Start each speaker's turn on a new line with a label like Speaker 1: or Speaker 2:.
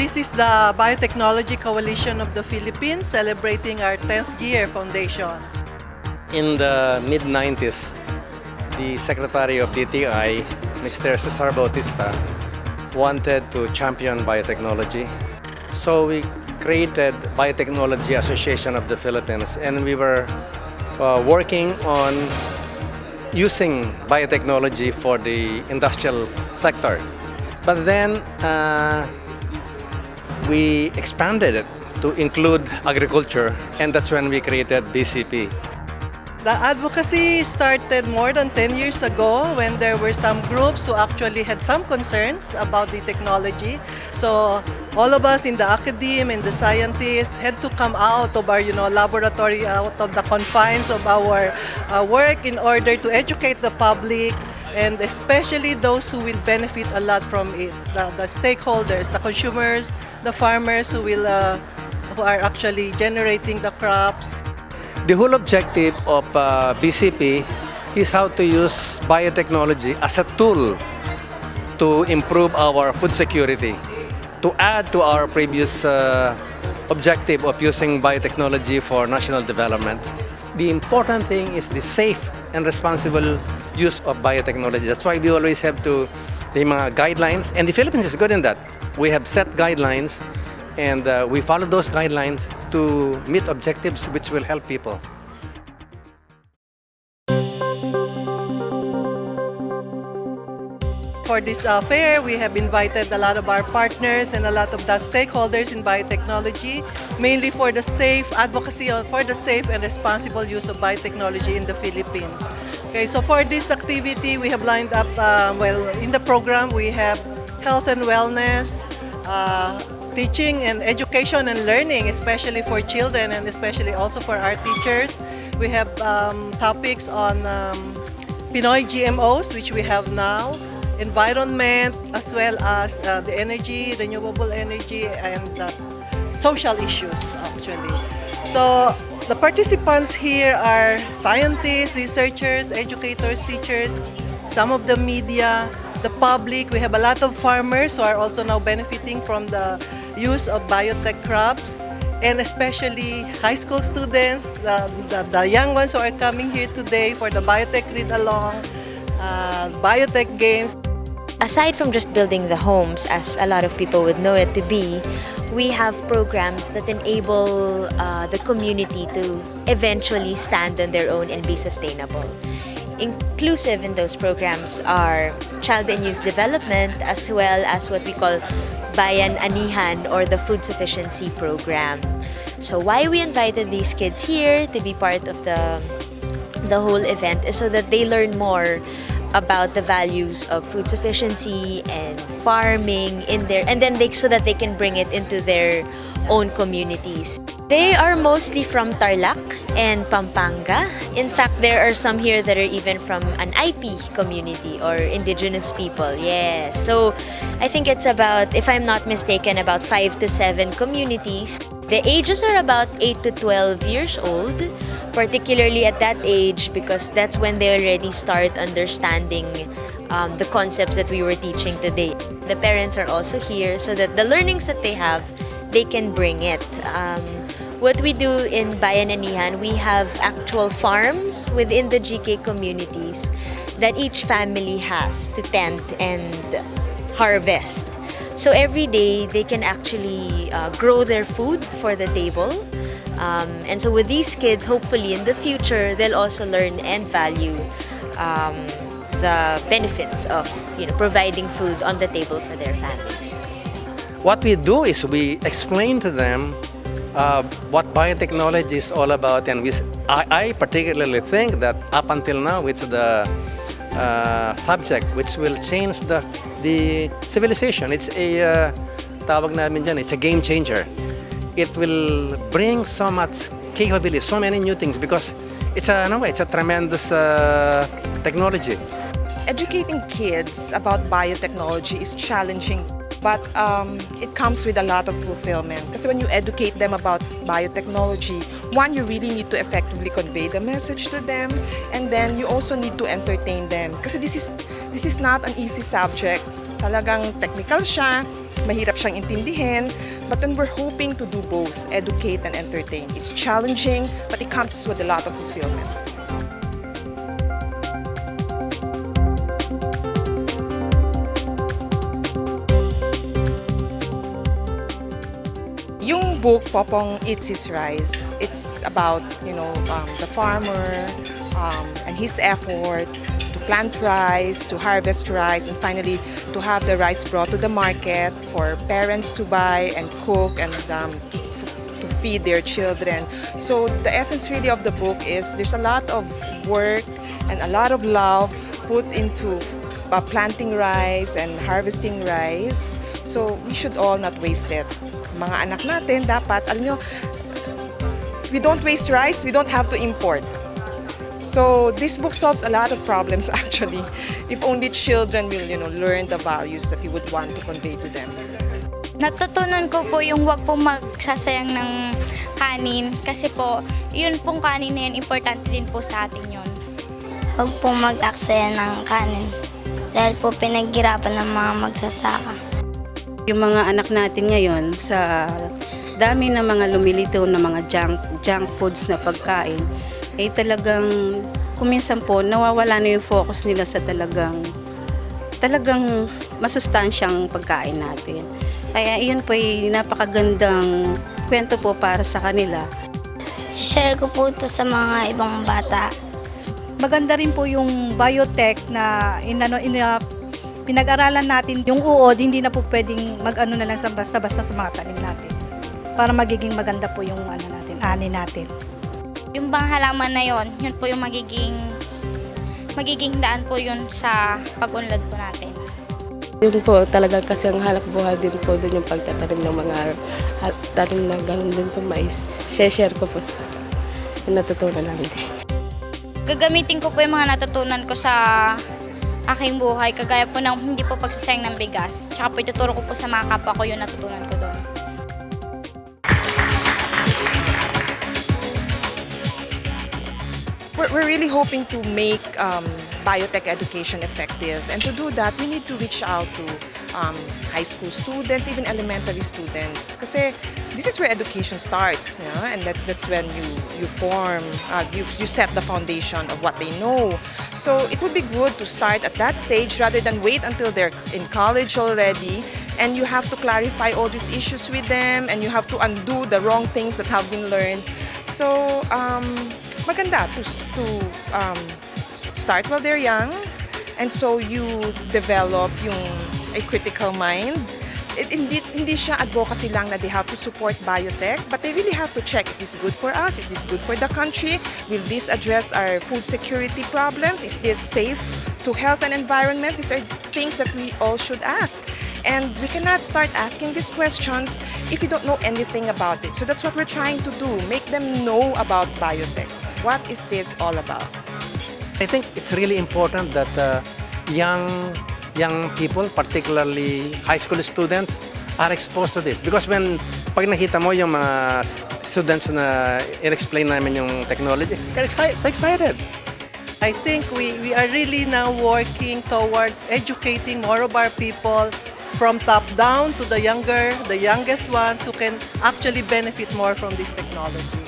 Speaker 1: this is the Biotechnology Coalition of the Philippines celebrating our 10th year foundation.
Speaker 2: In the mid-90s, the Secretary of DTI, Mr. Cesar Bautista, wanted to champion biotechnology. So we created Biotechnology Association of the Philippines, and we were working on using biotechnology for the industrial sector. But then we expanded it to include agriculture, and that's when we created BCP.
Speaker 1: The advocacy started more than 10 years ago when there were some groups who actually had some concerns about the technology. So all of us in the academe and the scientists had to come out of our laboratory, out of the confines of our work in order to educate the public, and especially those who will benefit a lot from it, the stakeholders, the consumers, the farmers who are actually generating the crops.
Speaker 2: The whole objective of BCP is how to use biotechnology as a tool to improve our food security, to add to our previous objective of using biotechnology for national development. The important thing is the safe and responsible use of biotechnology. That's why we always have to the mga guidelines, and the Philippines is good in that. We have set guidelines, and we follow those guidelines to meet objectives which will help people.
Speaker 1: For this fair, we have invited a lot of our partners and a lot of the stakeholders in biotechnology, mainly for the safe advocacy for the safe and responsible use of biotechnology in the Philippines. Okay, so for this activity, we have lined up, in the program, we have health and wellness, teaching and education and learning, especially for children and especially also for our teachers. We have topics on Pinoy GMOs, which we have now, environment, as well as the energy, renewable energy, and social issues, actually. So the participants here are scientists, researchers, educators, teachers, some of the media, the public. We have a lot of farmers who are also now benefiting from the use of biotech crops, and especially high school students, the young ones who are coming here today for the biotech read-along, biotech games.
Speaker 3: Aside from just building the homes, as a lot of people would know it to be, we have programs that enable the community to eventually stand on their own and be sustainable. Inclusive in those programs are child and youth development, as well as what we call Bayan Anihan, or the food sufficiency program. So why we invited these kids here to be part of the whole event is so that they learn more about the values of food sufficiency and farming in there, and then so that they can bring it into their own communities. They are mostly from Tarlac and Pampanga. In fact, there are some here that are even from an IP community or indigenous people. Yes. So I think it's about, if I'm not mistaken, about 5 to 7 communities. The ages are about 8 to 12 years old, particularly at that age, because that's when they already start understanding the concepts that we were teaching today. The parents are also here so that the learnings that they have, they can bring it. What we do in Bayan Anihan, we have actual farms within the GK communities that each family has to tend and harvest. So every day, they can actually grow their food for the table. And so with these kids, hopefully in the future, they'll also learn and value the benefits of providing food on the table for their family.
Speaker 2: What we do is we explain to them what biotechnology is all about, and I particularly think that up until now it's the subject which will change the civilization. It's tawag namin dyan, it's a game changer. It will bring so much capability, so many new things, because it's a tremendous technology.
Speaker 4: Educating kids about biotechnology is challenging, but it comes with a lot of fulfillment. Because when you educate them about biotechnology, one, you really need to effectively convey the message to them, and then you also need to entertain them. Kasi this is not an easy subject. Talagang technical siya, mahirap siyang intindihin. But then we're hoping to do both, educate and entertain. It's challenging, but it comes with a lot of fulfillment. Yung book, Popong Eats His Rice, it's about, the farmer and his effort to plant rice, to harvest rice, and finally to have the rice brought to the market for parents to buy and cook and to feed their children. So the essence really of the book is there's a lot of work and a lot of love put into planting rice and harvesting rice. So we should all not waste it. Mga anak natin dapat, alam nyo, we don't waste rice, we don't have to import. So this book solves a lot of problems actually. If only children will, learn the values that we would want to convey to them.
Speaker 5: Natutunan ko po yung wag po magsasayang ng kanin kasi po, yun pong kanin na yun, importante din po sa atin yun.
Speaker 6: Huwag po mag-aksaya ng kanin dahil po pinaghirapan ng mga magsasaka.
Speaker 7: Yung mga anak natin ngayon sa dami ng mga lumilitaw na mga junk foods na pagkain, ay talagang kuminsan po nawawala na yung focus nila sa talagang masustansyang pagkain natin. Kaya iyon po ay napakagandang kwento po para sa kanila.
Speaker 6: Share ko po ito sa mga ibang bata.
Speaker 8: Maganda rin po yung biotech na pinag-aralan natin yung uod, hindi na po pwedeng mag-ano na lang sa basta-basta sa mga tanim natin. Para magiging maganda po yung ani natin.
Speaker 5: Yung bang halaman na yun po yung magiging daan po yun sa pag-unlad po natin.
Speaker 9: Yun po, talaga kasi ang halap buhay din po doon yung pagtatanim ng mga tanim na ganun din po mais. Share ko po sa natutunan namin.
Speaker 5: Gagamitin ko po yung mga natutunan ko sa aking buhay, kagaya po ng hindi po pagsasayang ng bigas. Tsaka po ituturo ko po sa mga kapwa ko yung natutunan ko doon.
Speaker 4: We're really hoping to make biotech education effective. And to do that, we need to reach out to high school students, even elementary students. Kasi this is where education starts, and that's when you form, you set the foundation of what they know. So it would be good to start at that stage rather than wait until they're in college already. And you have to clarify all these issues with them, and you have to undo the wrong things that have been learned. So maganda to start while they're young, and so you develop a critical mind. Hindi siya advocacy lang na they have to support biotech, but they really have to check, is this good for us? Is this good for the country? Will this address our food security problems? Is this safe to health and environment? These are things that we all should ask. And we cannot start asking these questions if you don't know anything about it. So that's what we're trying to do, make them know about biotech. What is this all about?
Speaker 2: I think it's really important that young people, particularly high school students, are exposed to this. Because pag nakita mo yung mga students na in-explain namin yung technology, they're excited.
Speaker 1: I think we are really now working towards educating more of our people from top down to the youngest ones who can actually benefit more from this technology.